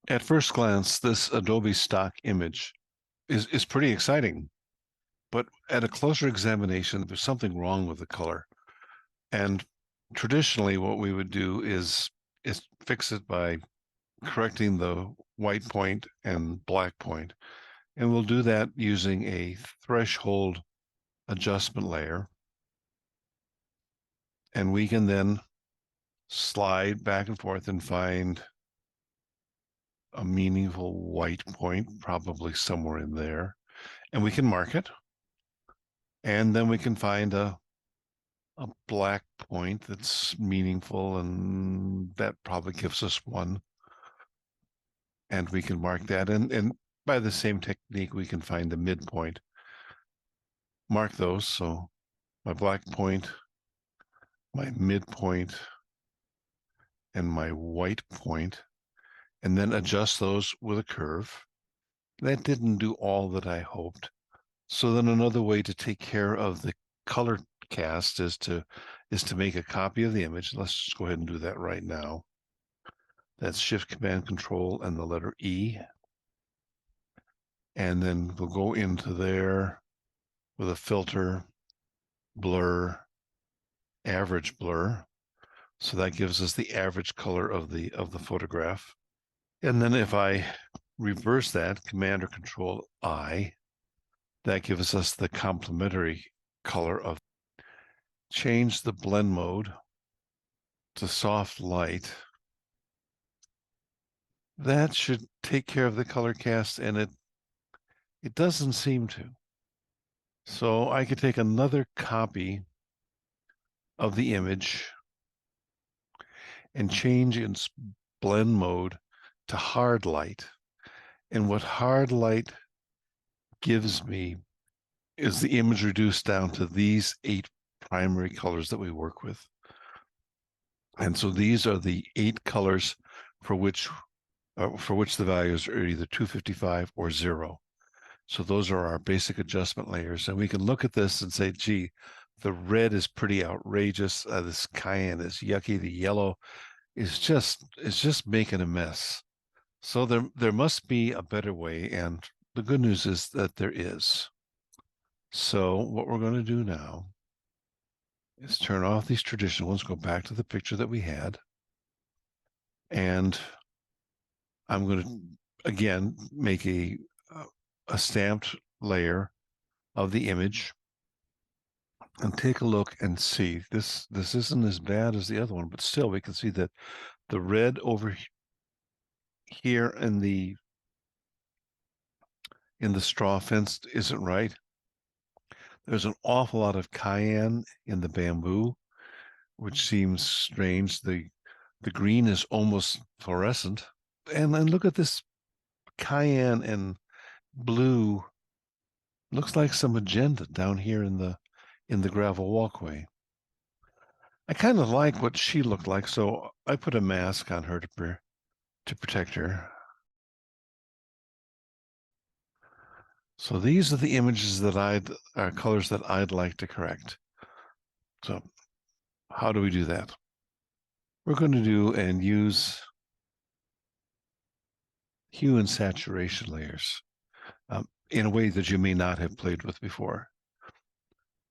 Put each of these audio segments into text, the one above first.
At first glance, this Adobe stock image is pretty exciting, but at a closer examination, there's something wrong with the color. And traditionally, what we would do is fix it by correcting the white point and black point. And we'll do that using a threshold adjustment layer. And we can then slide back and forth and find a meaningful white point, probably somewhere in there. And we can mark it. And then we can find a black point that's meaningful, and that probably gives us one. And we can mark that. And by the same technique, we can find the midpoint. Mark those. So my black point, my midpoint, and my white point, and then adjust those with a curve. That didn't do all that I hoped. So then another way to take care of the color cast is to make a copy of the image. Let's just go ahead and do that right now. That's Shift Command Control and the letter E. And then we'll go into there with a filter, blur, average blur. So that gives us the average color of the photograph. And then if I reverse that, Command or Control I, that gives us the complementary color of. Change the blend mode to soft light. That should take care of the color cast, and it doesn't seem to. So I could take another copy of the image and change its blend mode to hard light. And what hard light gives me is the image reduced down to these 8 primary colors that we work with. And so these are the 8 colors for which the values are either 255 or 0. So those are our basic adjustment layers. And we can look at this and say, gee, the red is pretty outrageous. This cayenne is yucky. The yellow is just making a mess. So there must be a better way. And the good news is that there is. So what we're going to do now is turn off these traditional ones, go back to the picture that we had. And I'm going to, again, make a stamped layer of the image and take a look and see. This isn't as bad as the other one, but still we can see that the red over here in the straw fence isn't right. There's an awful lot of cayenne in the bamboo, which seems strange. The green is almost fluorescent. And then look at this cayenne and blue. Looks like some magenta down here in the gravel walkway. I kind of like what she looked like, so I put a mask on her to protect her. So these are the images that colors that I'd like to correct. So how do we do that? We're going to do and use hue and saturation layers in a way that you may not have played with before.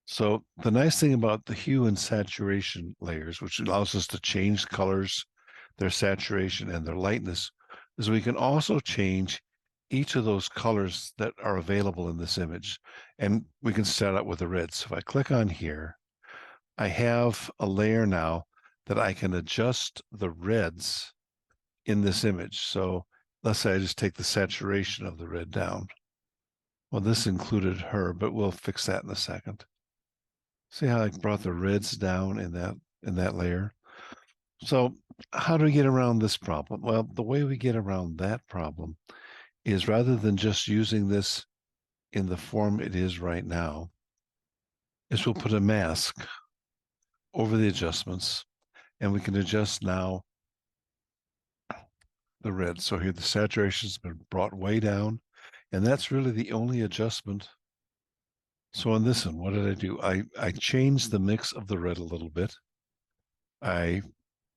So the nice thing about the hue and saturation layers, which allows us to change colors, their saturation and their lightness, is we can also change each of those colors that are available in this image. And we can start out with the red. So if I click on here, I have a layer now that I can adjust the reds in this image. So let's say I just take the saturation of the red down. Well, this included her, but we'll fix that in a second. See how I brought the reds down in that layer? So how do we get around this problem? Well, the way we get around that problem is rather than just using this in the form it is right now, is we'll put a mask over the adjustments, and we can adjust now the red. So here the saturation's been brought way down, and that's really the only adjustment. So on this one, what did I do? I changed the mix of the red a little bit. I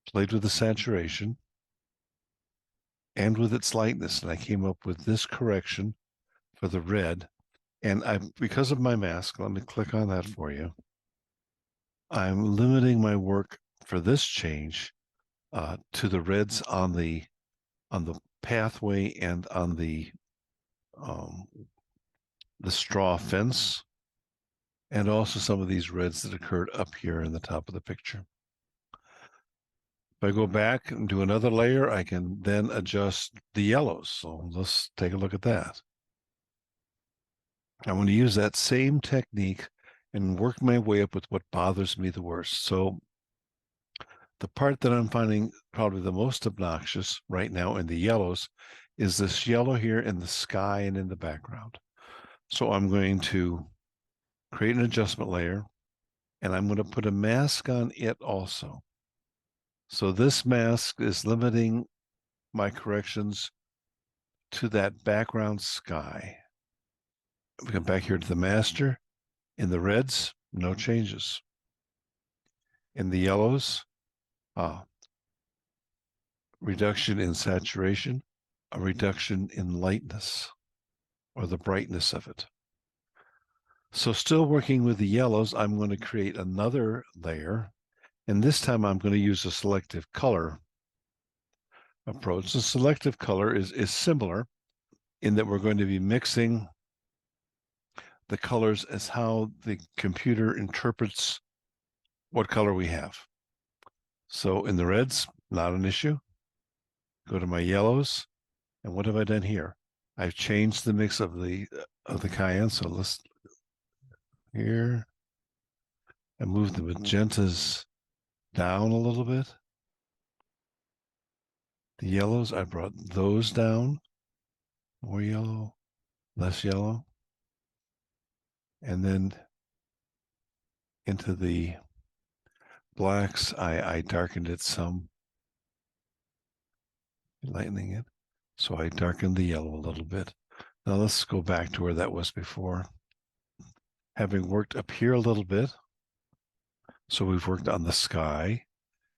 played with the saturation. and with its lightness. And I came up with this correction for the red. And because of my mask, let me click on that for you. I'm limiting my work for this change to the reds on the pathway and on the straw fence, and also some of these reds that occurred up here in the top of the picture. If I go back and do another layer, I can then adjust the yellows. So let's take a look at that. I'm going to use that same technique and work my way up with what bothers me the worst. So the part that I'm finding probably the most obnoxious right now in the yellows is this yellow here in the sky and in the background. So I'm going to create an adjustment layer, and I'm going to put a mask on it also. So this mask is limiting my corrections to that background sky. We come back here to the master. In the reds, no changes. In the yellows, reduction in saturation, a reduction in lightness or the brightness of it. So still working with the yellows, I'm going to create another layer. And this time I'm going to use a selective color approach. The selective color is similar in that we're going to be mixing the colors as how the computer interprets what color we have. So in the reds, not an issue. Go to my yellows, and what have I done here? I've changed the mix of the cayenne. So let's here and move the magentas down a little bit. The yellows, I brought those down. More yellow, less yellow. And then into the blacks, I darkened it some, lightening it. So I darkened the yellow a little bit. Now let's go back to where that was before. Having worked up here a little bit, so we've worked on the sky,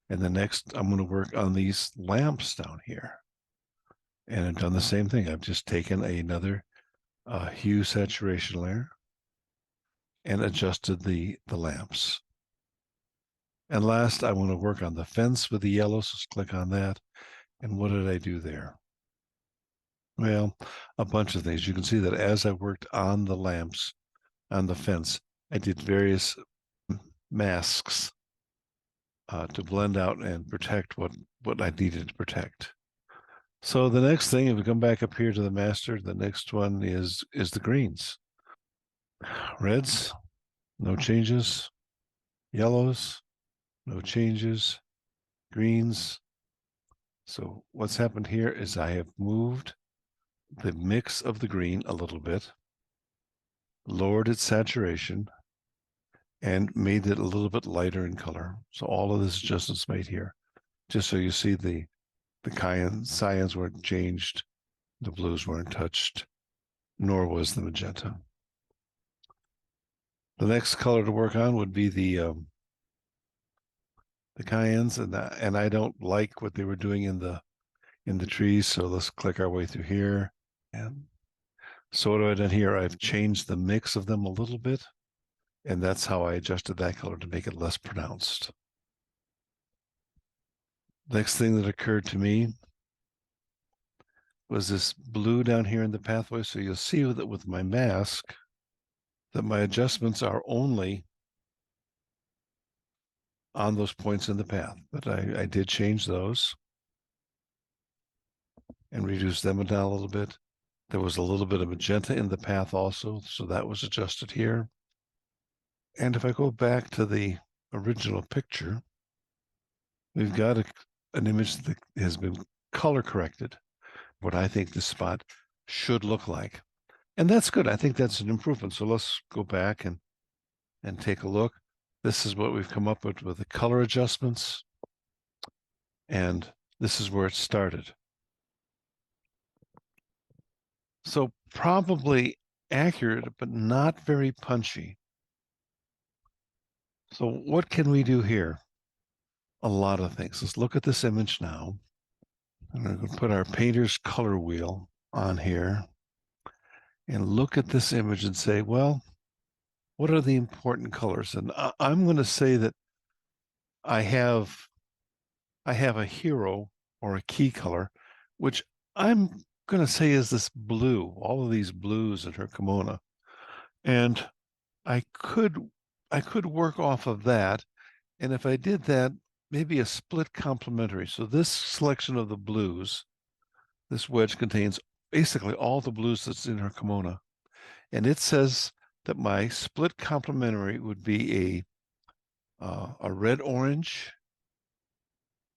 and the next I'm going to work on these lamps down here. And I've done the same thing. I've just taken another hue saturation layer and adjusted the lamps. And last, I want to work on the fence with the yellow, so let's click on that. And what did I do there? Well, a bunch of things. You can see that as I worked on the lamps on the fence, I did various masks to blend out and protect what I needed to protect. So the next thing, if we come back up here to the master, the next one is the greens. Reds, no changes. Yellows, no changes. Greens. So what's happened here is I have moved the mix of the green a little bit, lowered its saturation, and made it a little bit lighter in color. So all of this adjustments made here, just so you see the cyans weren't changed, the blues weren't touched, nor was the magenta. The next color to work on would be the cayennes, and I don't like what they were doing in the trees. So let's click our way through here. And so what have I done here? I've changed the mix of them a little bit, and that's how I adjusted that color to make it less pronounced. Next thing that occurred to me was this blue down here in the pathway. So you'll see with my mask that my adjustments are only on those points in the path, but I did change those and reduce them down a little bit. There was a little bit of magenta in the path also, so that was adjusted here. And if I go back to the original picture, we've got an image that has been color corrected, what I think this spot should look like. And that's good. I think that's an improvement. So let's go back and take a look. This is what we've come up with the color adjustments. And this is where it started. So probably accurate, but not very punchy. So what can we do here? A lot of things. Let's look at this image now. And we're going to put our painter's color wheel on here and look at this image and say, well, what are the important colors? And I'm going to say that I have a hero or a key color, which I'm going to say is this blue, all of these blues in her kimono. And I could work off of that. And if I did that, maybe a split complementary. So this selection of the blues, this wedge contains basically all the blues that's in her kimono. And it says that my split complementary would be a red orange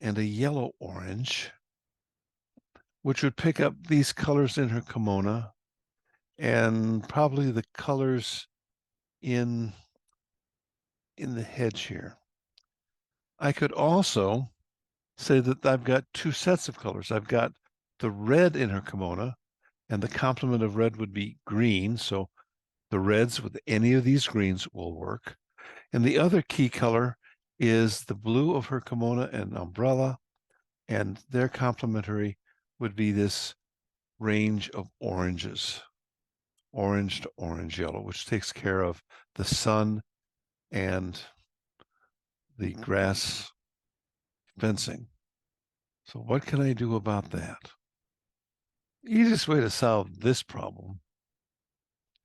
and a yellow orange, which would pick up these colors in her kimono and probably the colors in the hedge here. I could also say that I've got two sets of colors. I've got the red in her kimono, and the complement of red would be green. So the reds with any of these greens will work. And the other key color is the blue of her kimono and umbrella, and their complementary would be this range of oranges, orange to orange yellow, which takes care of the sun and the grass fencing. So what can I do about that? Easiest way to solve this problem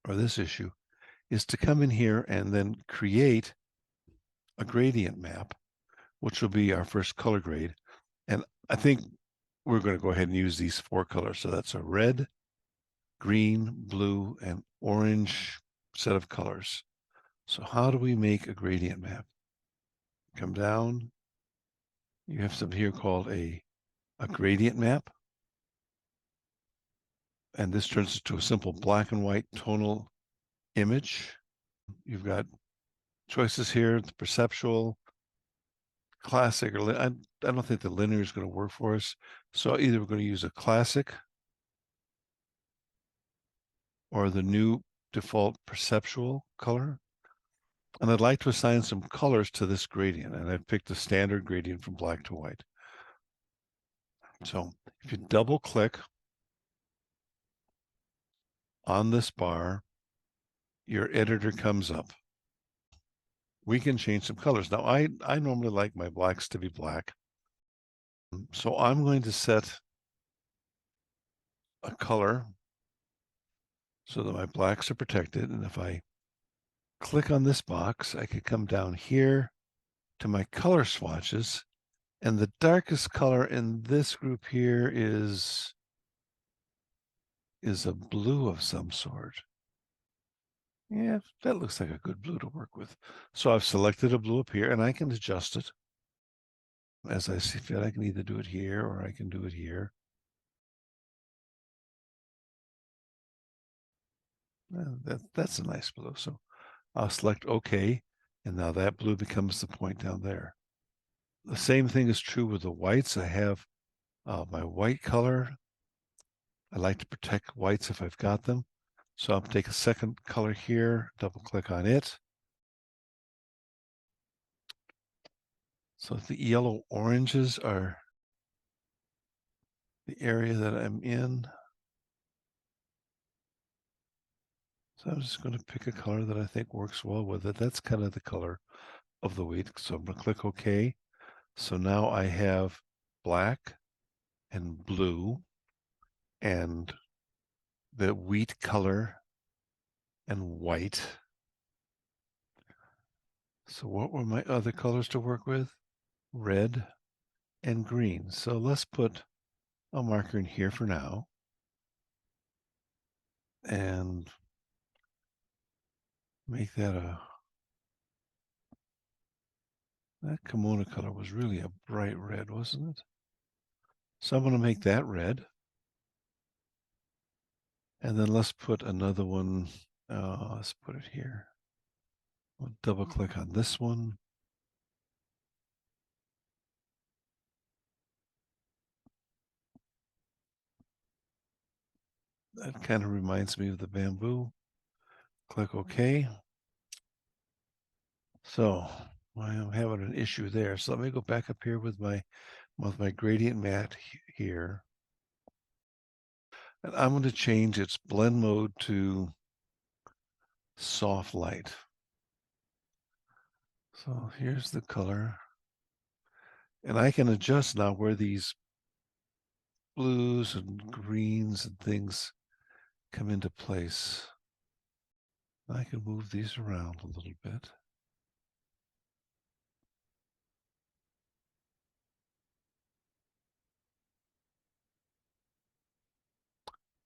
or this issue is to come in here and then create a gradient map, which will be our first color grade. And I think we're going to go ahead and use these four colors. So that's a red, green, blue, and orange set of colors. So how do we make a gradient map? Come down. You have something here called a gradient map. And this turns into a simple black and white tonal image. You've got choices here, the perceptual, classic, or I don't think the linear is going to work for us. So either we're going to use a classic or the new default perceptual color. And I'd like to assign some colors to this gradient. And I've picked a standard gradient from black to white. So if you double click on this bar, your editor comes up. We can change some colors. Now, I normally like my blacks to be black. So I'm going to set a color so that my blacks are protected. And if I click on this box, I could come down here to my color swatches. And the darkest color in this group here is a blue of some sort. Yeah, that looks like a good blue to work with. So I've selected a blue up here and I can adjust it as I see fit. I can either do it here or I can do it here. That's a nice blue. So I'll select OK. And now that blue becomes the point down there. The same thing is true with the whites. I have my white color. I like to protect whites if I've got them. So I'll take a second color here, double click on it. So the yellow oranges are the area that I'm in. So I'm just going to pick a color that I think works well with it. That's kind of the color of the wheat. So I'm going to click OK. So now I have black and blue and the wheat color and white. So what were my other colors to work with? Red and green. So let's put a marker in here for now. And make that that kimono color was really a bright red, wasn't it? So I'm going to make that red. And then let's put another one. Let's put it here. We'll double click on this one. That kind of reminds me of the bamboo. Click OK. So why I'm having an issue there. So let me go back up here with my gradient mat here. And I'm going to change its blend mode to soft light. So here's the color. And I can adjust now where these blues and greens and things come into place. I can move these around a little bit.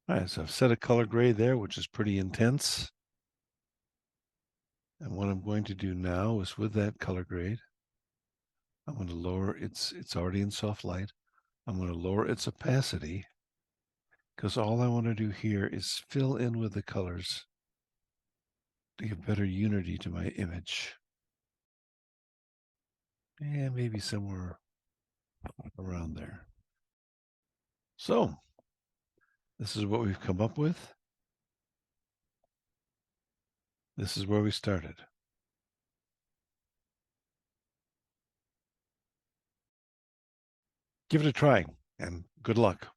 All right, so I've set a color grade there, which is pretty intense. And what I'm going to do now is with that color grade, I'm going to lower it's already in soft light. I'm going to lower its opacity because all I want to do here is fill in with the colors to give better unity to my image. And maybe somewhere around there. So this is what we've come up with. This is where we started. Give it a try and good luck.